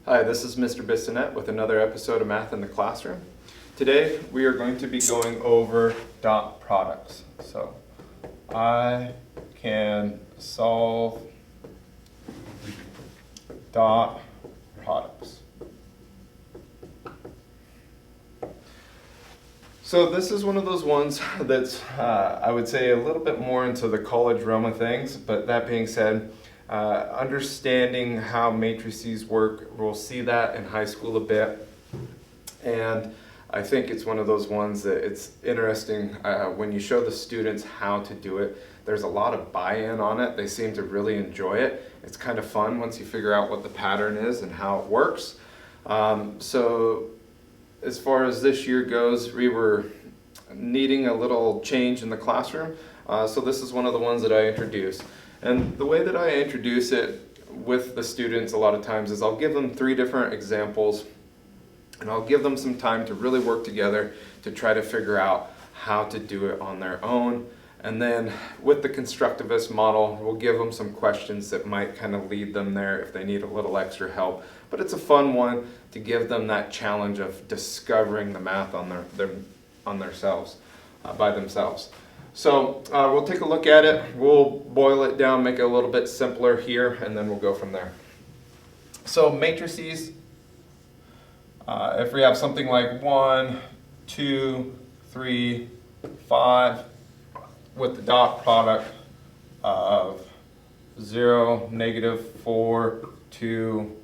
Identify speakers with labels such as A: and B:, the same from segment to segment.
A: Hi, this is Mr. Bissonette with another episode of Math in the Classroom. Today we are going to be going over dot products. So I can solve dot products. So this is one of those ones that's I would say a little bit more into the college realm of things, but that being said, understanding how matrices work, we'll see that in high school a bit, and I think it's one of those ones that it's interesting when you show the students how to do it. There's a lot of buy-in on it. They seem to really enjoy it. It's kind of fun once you figure out what the pattern is and how it works. So as far as this year goes, we were needing a little change in the classroom, so this is one of the ones that I introduced. And the way that I introduce it with the students a lot of times is I'll give them 3 different examples, and I'll give them some time to really work together to try to figure out how to do it on their own. And then with the constructivist model, we'll give them some questions that might kind of lead them there if they need a little extra help. But it's a fun one to give them that challenge of discovering the math on themselves, by themselves. So we'll take a look at it, we'll boil it down, make it a little bit simpler here, and then we'll go from there. So matrices, if we have something like 1, 2, 3, 5, with the dot product of 0, -4, 2,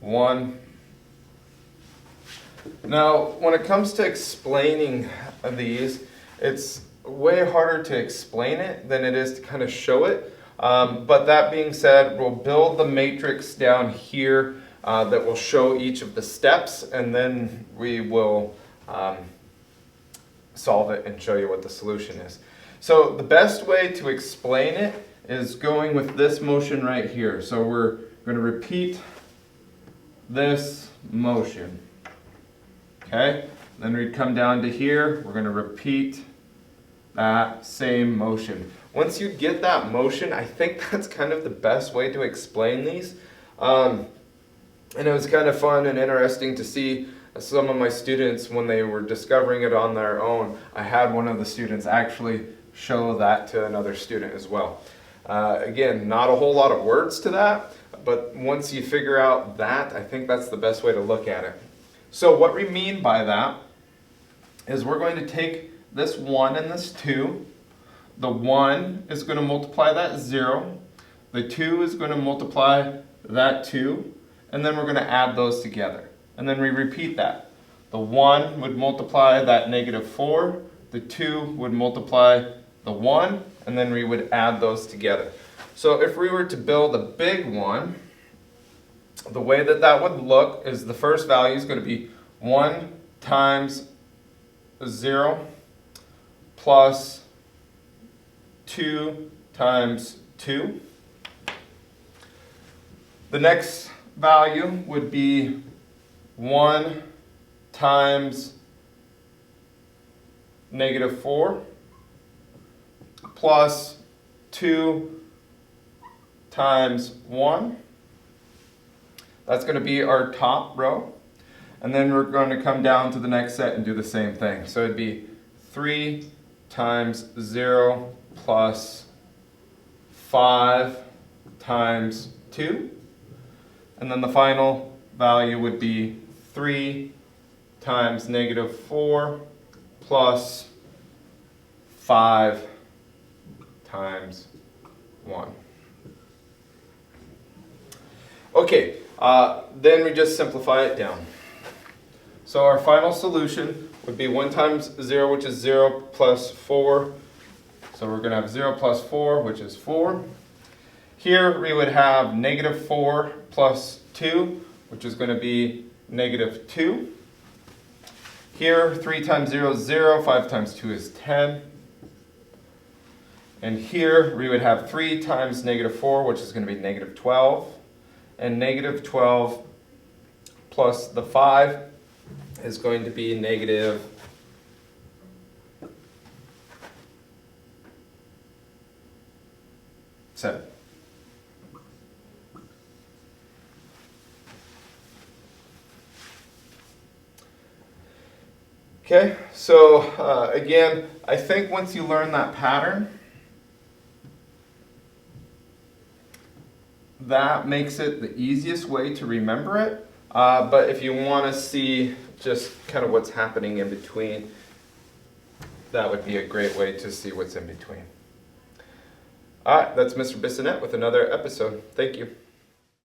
A: 1. Now, when it comes to explaining these, it's way harder to explain it than it is to kind of show it. But that being said, we'll build the matrix down here that will show each of the steps, and then we will solve it and show you what the solution is. So the best way to explain it is going with this motion right here. So we're going to repeat this motion. Okay? Then we come down to here, we're going to repeat that same motion. Once you get that motion, I think that's kind of the best way to explain these. And it was kind of fun and interesting to see some of my students when they were discovering it on their own. I had one of the students actually show that to another student as well. Again, not a whole lot of words to that, but once you figure out that, I think that's the best way to look at it. So what we mean by that is we're going to take this 1 and this 2. The 1 is going to multiply that 0. The 2 is going to multiply that 2. And then we're going to add those together. And then we repeat that. The 1 would multiply that -4. The 2 would multiply the 1. And then we would add those together. So if we were to build a big one, the way that that would look is the first value is going to be 1 times 0 plus 2 times 2. The next value would be 1 times -4 plus 2 times 1. That's going to be our top row. And then we're going to come down to the next set and do the same thing. So it'd be 3 times 0 plus 5 times 2. And then the final value would be 3 times -4 plus 5 times 1. Okay, then we just simplify it down. So our final solution would be 1 times 0, which is 0 plus 4. So we're going to have 0 plus 4, which is 4. Here we would have -4 plus 2, which is going to be -2. Here 3 times 0 is 0, 5 times 2 is 10. And here we would have 3 times -4, which is going to be -12. And -12 plus the 5 is going to be -7. Okay, so again, I think once you learn that pattern, that makes it the easiest way to remember it. But if you want to see just kind of what's happening in between, that would be a great way to see what's in between. All right, that's Mr. Bissonette with another episode. Thank you.